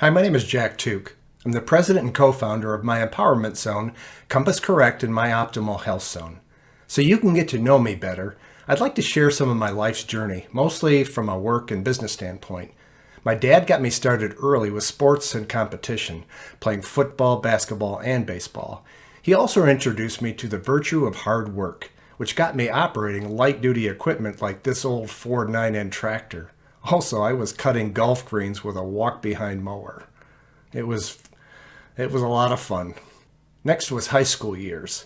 Hi, my name is Jack Tuke. I'm the president and co-founder of my empowerment zone, Compass Correct, and my optimal health zone. So you can get to know me better, I'd like to share some of my life's journey, mostly from a work and business standpoint. My dad got me started early with sports and competition, playing football, basketball, and baseball. He also introduced me to the virtue of hard work, which got me operating light-duty equipment like this old Ford 9N tractor. Also, I was cutting golf greens with a walk-behind mower. It was a lot of fun. Next was high school years.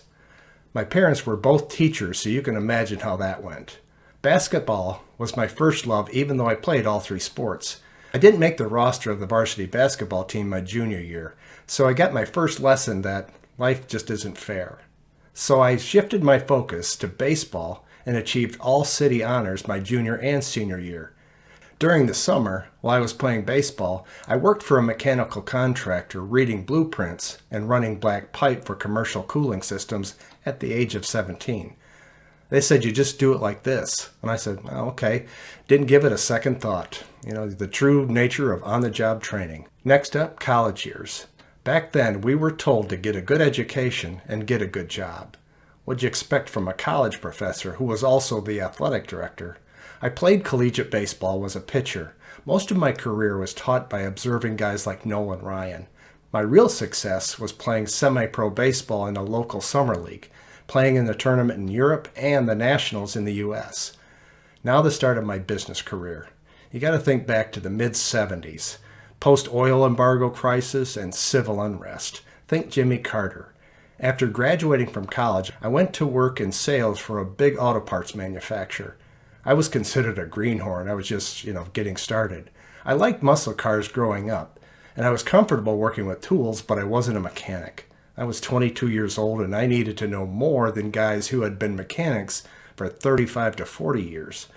My parents were both teachers, so you can imagine how that went. Basketball was my first love, even though I played all three sports. I didn't make the roster of the varsity basketball team my junior year, so I got my first lesson that life just isn't fair. So I shifted my focus to baseball and achieved all city honors my junior and senior year. During the summer, while I was playing baseball, I worked for a mechanical contractor reading blueprints and running black pipe for commercial cooling systems at the age of 17. They said, "You just do it like this." And I said, "Oh, okay." Didn't give it a second thought. The true nature of on-the-job training. Next up, college years. Back then, we were told to get a good education and get a good job. What'd you expect from a college professor who was also the athletic director? I played collegiate baseball, was a pitcher. Most of my career was taught by observing guys like Nolan Ryan. My real success was playing semi-pro baseball in a local summer league, playing in the tournament in Europe and the Nationals in the U.S. Now the start of my business career. You got to think back to the mid-'70s, post-oil embargo crisis and civil unrest. Think Jimmy Carter. After graduating from college, I went to work in sales for a big auto parts manufacturer. I was considered a greenhorn. I was just, getting started. I liked muscle cars growing up, and I was comfortable working with tools, but I wasn't a mechanic. I was 22 years old, and I needed to know more than guys who had been mechanics for 35 to 40 years.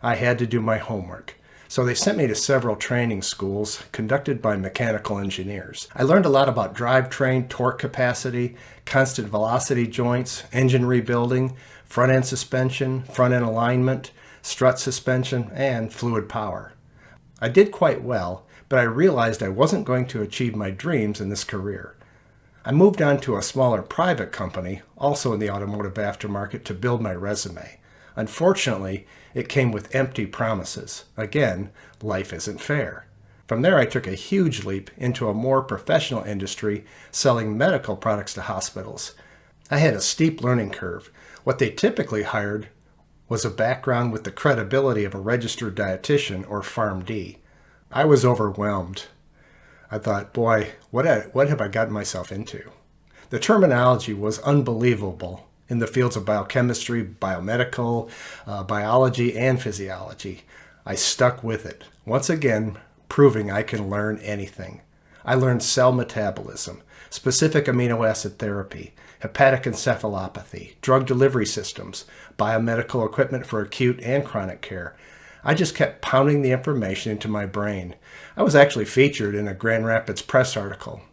I had to do my homework. So they sent me to several training schools conducted by mechanical engineers. I learned a lot about drivetrain, torque capacity, constant velocity joints, engine rebuilding, front-end suspension, front-end alignment, strut suspension, and fluid power. I did quite well, but I realized I wasn't going to achieve my dreams in this career. I moved on to a smaller private company, also in the automotive aftermarket, to build my resume. Unfortunately, it came with empty promises. Again, life isn't fair. From there, I took a huge leap into a more professional industry, selling medical products to hospitals. I had a steep learning curve. What they typically hired was a background with the credibility of a registered dietitian or PharmD. I was overwhelmed. I thought, boy, what have I gotten myself into? The terminology was unbelievable in the fields of biochemistry, biomedical, biology, and physiology. I stuck with it, once again proving I can learn anything. I learned cell metabolism, specific amino acid therapy, hepatic encephalopathy, drug delivery systems, biomedical equipment for acute and chronic care. I just kept pounding the information into my brain. I was actually featured in a Grand Rapids Press article.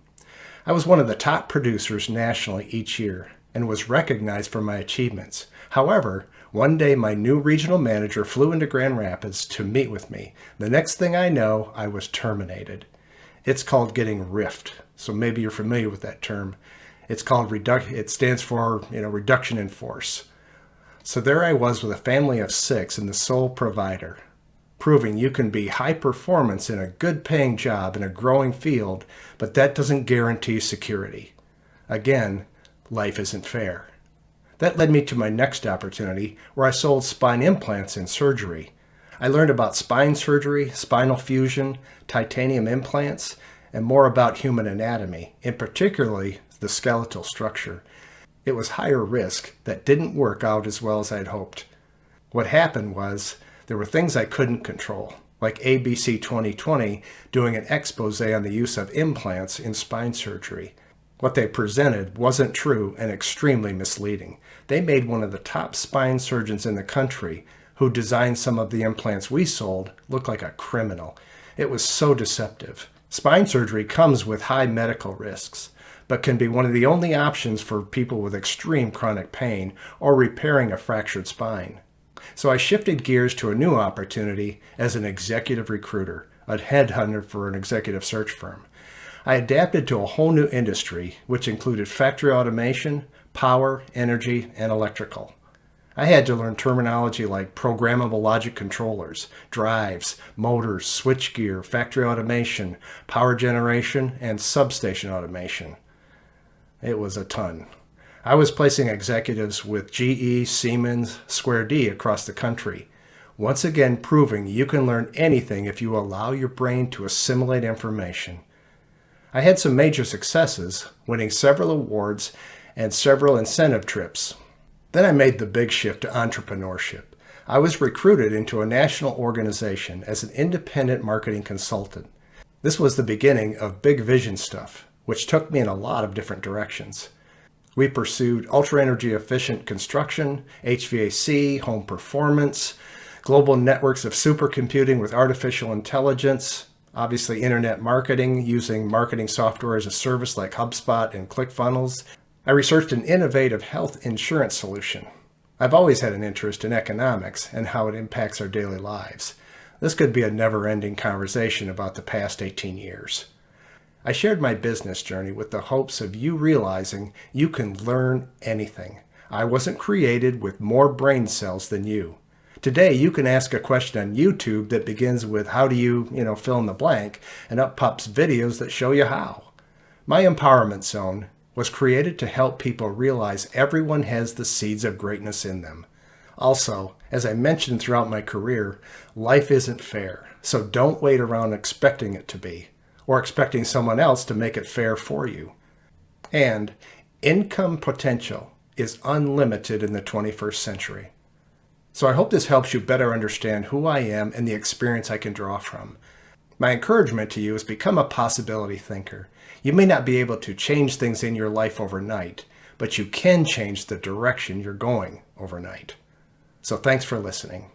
I was one of the top producers nationally each year and was recognized for my achievements. However, one day my new regional manager flew into Grand Rapids to meet with me. The next thing I know, I was terminated. It's called getting riffed, so maybe you're familiar with that term. It stands for, reduction in force. So there I was with a family of 6 and the sole provider, proving you can be high performance in a good paying job in a growing field, but that doesn't guarantee security. Again, life isn't fair. That led me to my next opportunity, where I sold spine implants and surgery. I learned about spine surgery, spinal fusion, titanium implants, and more about human anatomy, in particularly the skeletal structure. It was higher risk that didn't work out as well as I'd hoped. What happened was there were things I couldn't control, like ABC 2020 doing an expose on the use of implants in spine surgery. What they presented wasn't true and extremely misleading. They made one of the top spine surgeons in the country, who designed some of the implants we sold, look like a criminal. It was so deceptive. Spine surgery comes with high medical risks, but can be one of the only options for people with extreme chronic pain or repairing a fractured spine. So I shifted gears to a new opportunity as an executive recruiter, a headhunter for an executive search firm. I adapted to a whole new industry, which included factory automation, power, energy, and electrical. I had to learn terminology like programmable logic controllers, drives, motors, switchgear, factory automation, power generation, and substation automation. It was a ton. I was placing executives with GE, Siemens, Square D across the country, once again proving you can learn anything if you allow your brain to assimilate information. I had some major successes, winning several awards and several incentive trips. Then I made the big shift to entrepreneurship. I was recruited into a national organization as an independent marketing consultant. This was the beginning of big vision stuff, which took me in a lot of different directions. We pursued ultra-energy efficient construction, HVAC, home performance, global networks of supercomputing with artificial intelligence, obviously internet marketing using marketing software as a service like HubSpot and ClickFunnels. I researched an innovative health insurance solution. I've always had an interest in economics and how it impacts our daily lives. This could be a never-ending conversation about the past 18 years. I shared my business journey with the hopes of you realizing you can learn anything. I wasn't created with more brain cells than you. Today, you can ask a question on YouTube that begins with how do you fill in the blank, and up pops videos that show you how. My empowerment zone was created to help people realize everyone has the seeds of greatness in them. Also, as I mentioned throughout my career, life isn't fair, so don't wait around expecting it to be, or expecting someone else to make it fair for you. And income potential is unlimited in the 21st century. So I hope this helps you better understand who I am and the experience I can draw from. My encouragement to you is become a possibility thinker. You may not be able to change things in your life overnight, but you can change the direction you're going overnight. So thanks for listening.